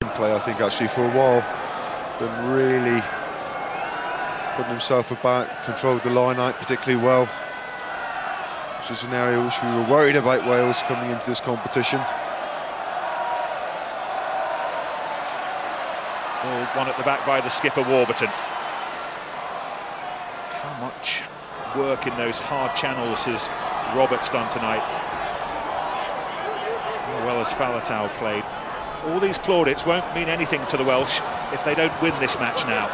play, I think, actually, for a while. Been really putting himself about, controlled the line out particularly well, which is an area which we were worried about Wales coming into this competition. Ball won at the back by the skipper Warburton. How much work in those hard channels has Roberts done tonight? As well as Faletau played. All these plaudits won't mean anything to the Welsh if they don't win this match now.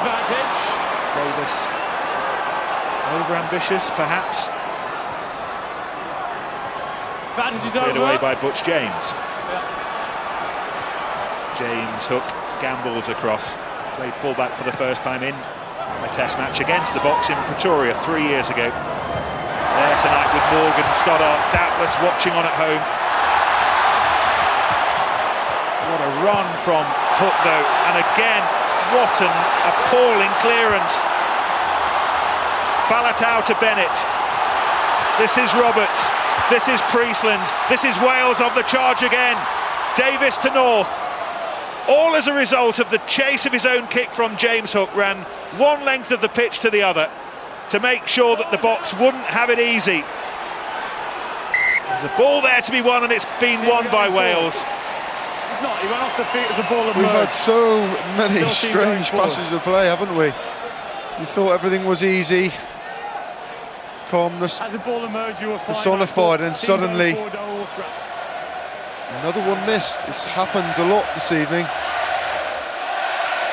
Advantage. Davis, over-ambitious perhaps. Advantage is Cleared over. away by Butch James. Yeah. James Hook gambles across. Played fullback for the first time in a test match against the Box in Pretoria 3 years ago. There tonight with Morgan Stoddart doubtless watching on at home. What a run from Hook though, and again, what an appalling clearance. Faletau to Bennett. This is Roberts, this is Priestland, this is Wales on the charge again. Davis to North. All as a result of the chase of his own kick from James Hook. Ran one length of the pitch to the other to make sure that the Box wouldn't have it easy. There's a ball there to be won, and it's been won by Wales. It's not, he went off the feet as a ball emerged. We've had so many strange passages of play, haven't we? You thought everything was easy, calmness as a ball emerged, you were personified, and suddenly another one missed. It's happened a lot this evening.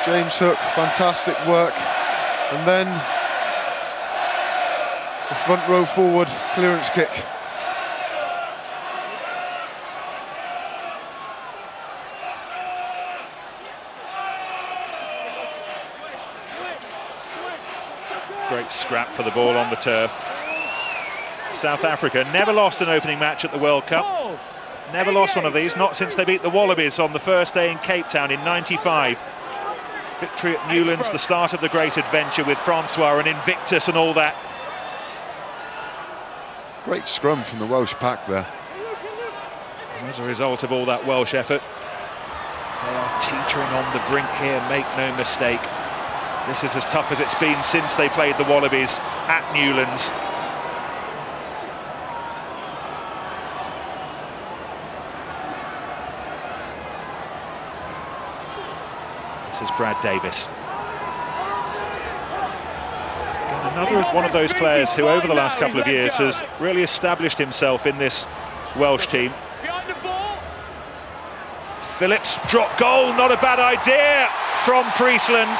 James Hook, fantastic work, and then the front row forward clearance kick. Great scrap for the ball on the turf. South Africa never lost an opening match at the World Cup. Never lost one of these, not since they beat the Wallabies on the first day in Cape Town in '95. Victory at Newlands, the start of the great adventure with Francois and Invictus and all that. Great scrum from the Welsh pack there. And as a result of all that Welsh effort, they are teetering on the brink here, make no mistake. This is as tough as it's been since they played the Wallabies at Newlands. This is Brad Davis. And another one of those players who over the last couple of years has really established himself in this Welsh team. Phillips, drop goal, not a bad idea from Priestland.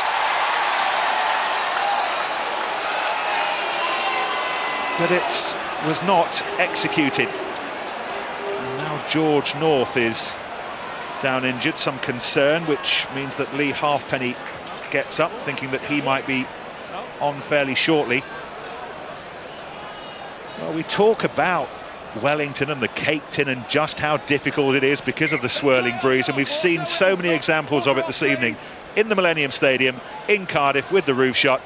But it was not executed. And now George North is down injured, some concern, which means that Lee Halfpenny gets up, thinking that he might be on fairly shortly. Well, we talk about Wellington and the Cape Tin and just how difficult it is because of the swirling breeze, and we've seen so many examples of it this evening in the Millennium Stadium, in Cardiff with the roof shot.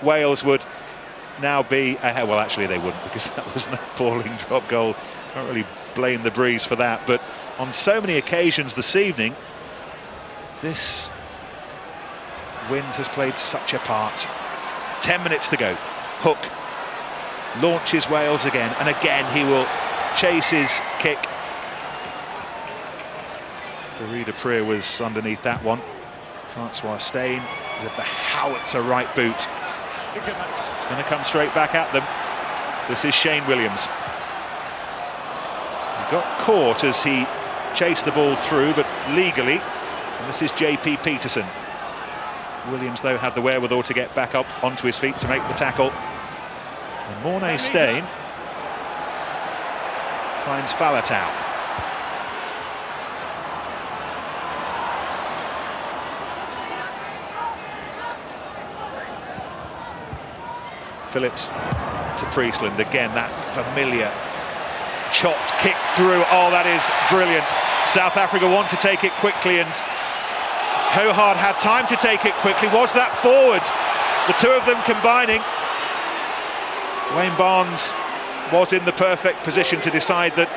Wales would now be ahead. Well, actually they wouldn't, because that was an appalling drop goal. Can't really blame the breeze for that, but on so many occasions this evening this wind has played such a part. 10 minutes to go. Hook launches Wales again, and again he will chase his kick. Farida Prier was underneath that one. Francois Steyn with the howitzer right boot. It's going to come straight back at them. This is Shane Williams. He got caught as he chased the ball through, but legally. And this is JP Peterson. Williams, though, had the wherewithal to get back up onto his feet to make the tackle. And Mornay Steyn finds Faletau. Phillips to Priestland, again that familiar chopped kick through. Oh, that is brilliant. South Africa want to take it quickly, and Hohard had time to take it quickly. Was that forward? The two of them combining. Wayne Barnes was in the perfect position to decide that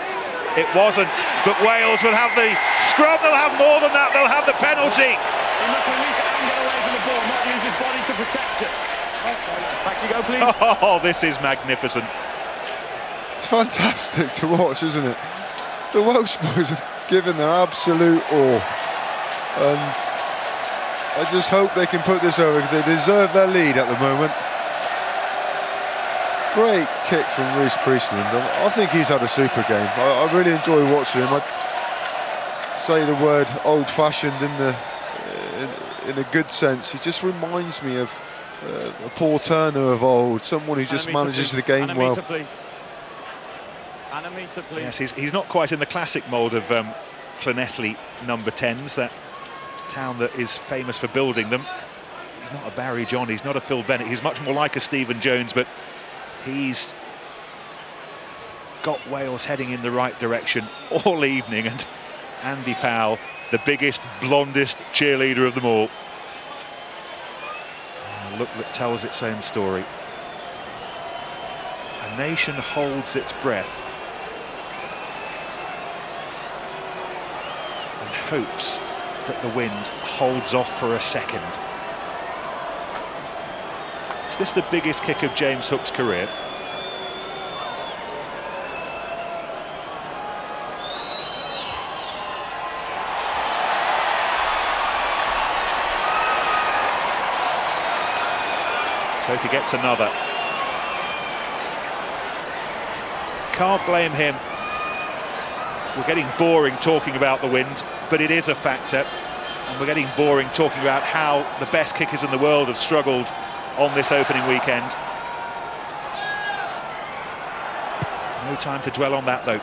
It wasn't, but Wales will have the scrum. They'll have more than that. They'll have the penalty. He must release it and get away from the ball, not use his body to protect it. Back you go, please. Oh, this is magnificent. It's fantastic to watch, isn't it? The Welsh boys have given their absolute all, and I just hope they can put this over because they deserve their lead at the moment. Great kick from Rhys Priestland. I think he's had a super game. I really enjoy watching him. I'd say the word old-fashioned in a good sense. He just reminds me of a Paul Turner of old, someone who just manages the game well. Yes, he's not quite in the classic mould of Llanelli number 10s, that town that is famous for building them. He's not a Barry John, he's not a Phil Bennett, he's much more like a Stephen Jones, but he's got Wales heading in the right direction all evening, and Andy Powell, the biggest, blondest cheerleader of them all. A look that tells its own story. A nation holds its breath and hopes that the wind holds off for a second. Is this the biggest kick of James Hook's career? So he gets another. Can't blame him. We're getting boring talking about the wind, but it is a factor. And we're getting boring talking about how the best kickers in the world have struggled on this opening weekend. No time to dwell on that, though.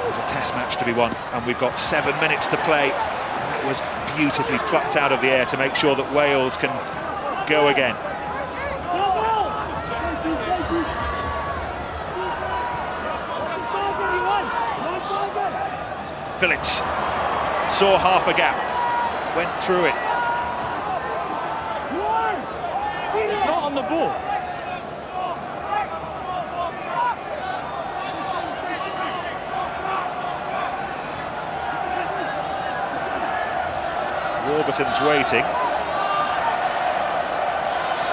There's a test match to be won, and we've got 7 minutes to play. That was beautifully plucked out of the air to make sure that Wales can go again. Phillips saw half a gap, went through it. It's not on the ball. Warburton's waiting.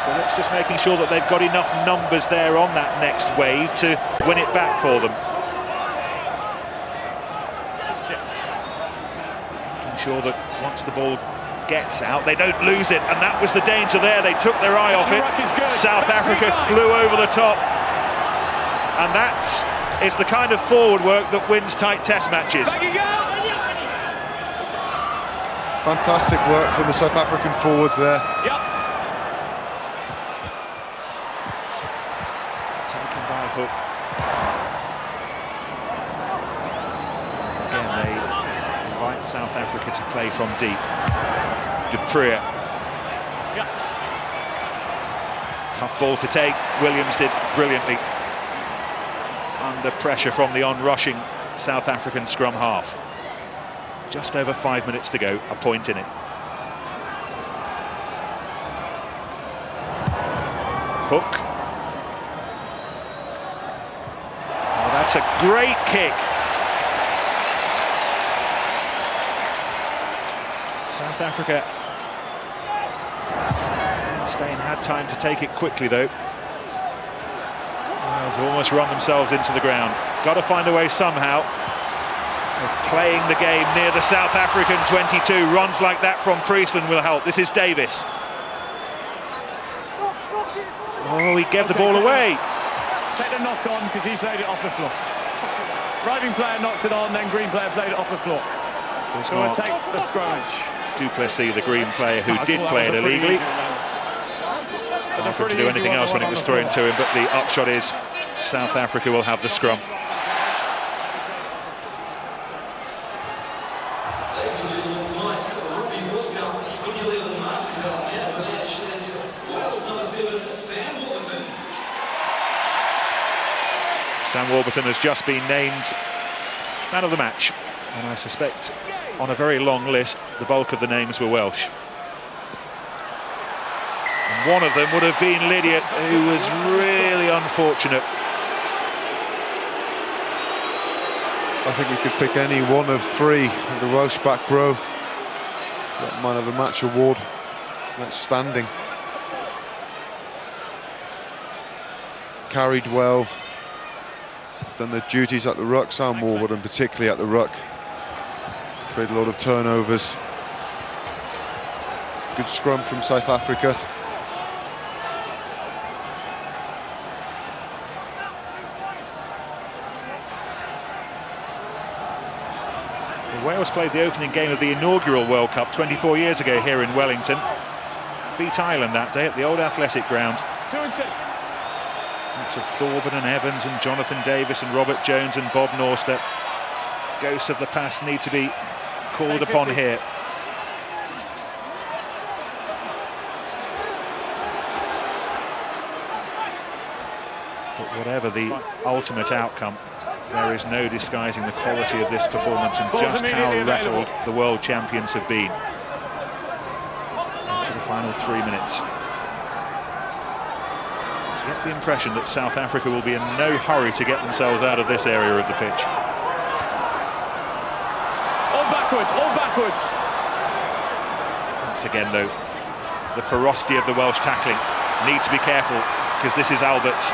Phillips just making sure that they've got enough numbers there on that next wave to win it back for them. Sure that once the ball gets out, they don't lose it, and that was the danger there. They took their eye off it. South Africa flew over the top, and that is the kind of forward work that wins tight test matches. Fantastic work from the South African forwards there. Yep. Taken by Hook. Again, they invite South Africa to play from deep. Dupree. Yep. Tough ball to take. Williams did brilliantly. Under pressure from the on-rushing South African scrum half. Just over 5 minutes to go, a point in it. Hook. Oh, that's a great kick. South Africa. Steyn had time to take it quickly, though. Wales almost run themselves into the ground. Got to find a way somehow of playing the game near the South African 22. Runs like that from Priestland will help. This is Davis. Oh, he gave the ball away. Take the knock on because he played it off the floor. Roving player knocked it on, then green player played it off the floor. So we'll take the scrummage. Duplessis, the green player who did play it illegally. Not to do anything else when it was thrown to him, but the upshot is South Africa will have the scrum. Ladies and gentlemen, tonight's Rugby World Cup 2011 Master Cup man of the match is Wales number 7, Sam Warburton. Sam Warburton has just been named man of the match, and I suspect on a very long list the bulk of the names were Welsh. And one of them would have been Lydiate, who was really unfortunate. I think you could pick any one of three of the Welsh back row. That Man of the Match award. Outstanding. Carried well. Done their duties at the ruck. Sam Morwood, and particularly at the ruck. Played a lot of turnovers. Good scrum from South Africa. Wales played the opening game of the inaugural World Cup 24 years ago here in Wellington. Beat Ireland that day at the old athletic ground. 2-2. Mix of Thorburn and Evans and Jonathan Davis and Robert Jones and Bob Norster. Ghosts of the past need to be called upon here. But whatever the ultimate outcome, there is no disguising the quality of this performance and just how rattled the world champions have been. Into the final 3 minutes. I get the impression that South Africa will be in no hurry to get themselves out of this area of the pitch. All backwards, all backwards. Once again, though, the ferocity of the Welsh tackling. Need to be careful, because this is Albert's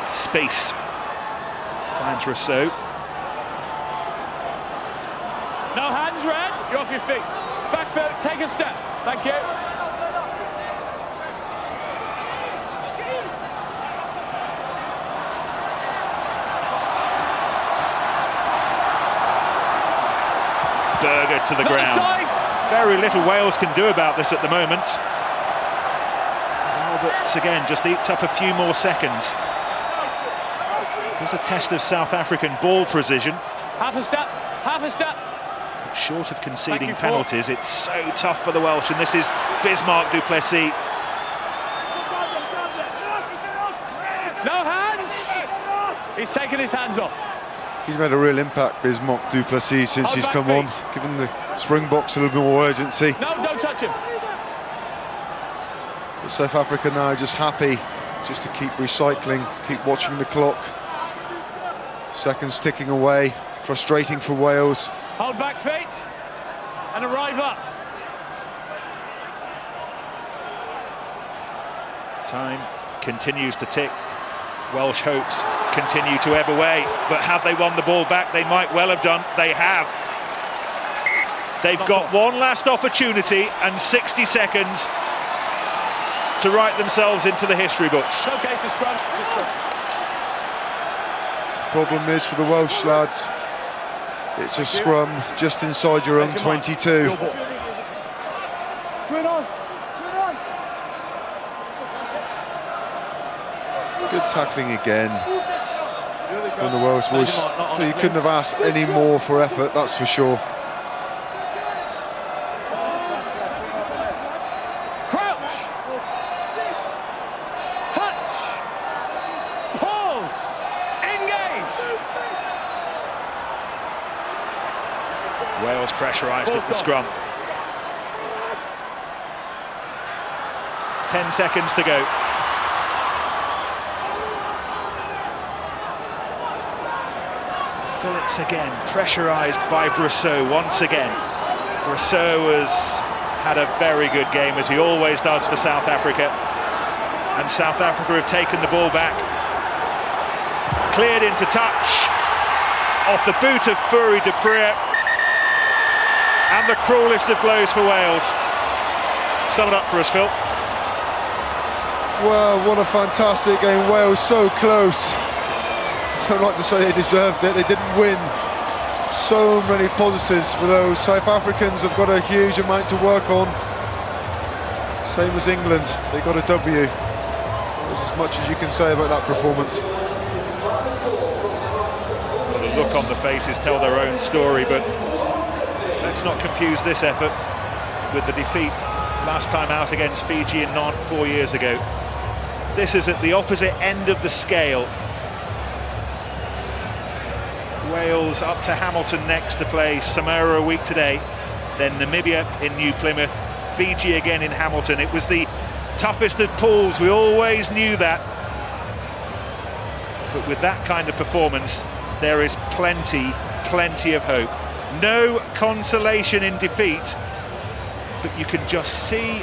space. Finds Rousseau. No hands, Red. You're off your feet. Back foot, take a step. Thank you. Berger to the ground. Very little Wales can do about this at the moment. As Alberts again just eats up a few more seconds. It is a test of South African ball precision. Half a step, half a step. But short of conceding penalties, it's so tough for the Welsh, and this is Bismarck du Plessis. No hands! He's taken his hands off. He's made a real impact, Bismarck du Plessis, since he's come on, giving the Springboks a little bit more urgency. No, don't touch him. But South Africa now just happy just to keep recycling, keep watching the clock. Seconds ticking away, frustrating for Wales. Hold back feet and arrive up. Time continues to tick. Welsh hopes continue to ebb away, but have they won the ball back? They might well have done. They have. They've got one last opportunity and 60 seconds to write themselves into the history books. Showcase the scrum. Problem is for the Welsh lads, it's a scrum just inside your own 22. Good tackling again from the Welsh boys. So you couldn't have asked any more for effort, that's for sure. Crouch. Touch. Pause. Engage. Wales pressurised at the scrum. 10 seconds to go. Phillips again, pressurised by Brousseau once again. Brousseau has had a very good game, as he always does for South Africa. And South Africa have taken the ball back. Cleared into touch. Off the boot of Fourie du Preez. And the cruelest of blows for Wales. Sum it up for us, Phil. Well, what a fantastic game. Wales so close. I'd like to say they deserved it. They didn't win. So many positives for those. South Africans have got a huge amount to work on. Same as England. They got a W. There's as much as you can say about that performance. Well, the look on the faces tell their own story, but let's not confuse this effort with the defeat last time out against Fiji in Nantes 4 years ago. This is at the opposite end of the scale. Wales up to Hamilton next to play Samoa a week today, then Namibia in New Plymouth, Fiji again in Hamilton. It was the toughest of pools, we always knew that. But with that kind of performance, there is plenty plenty of hope. No consolation in defeat, but you can just see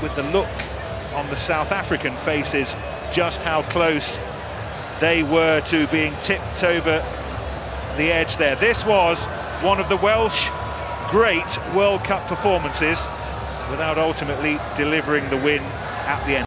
with the look on the South African faces just how close they were to being tipped over the edge there. This was one of the Welsh great World Cup performances without ultimately delivering the win at the end.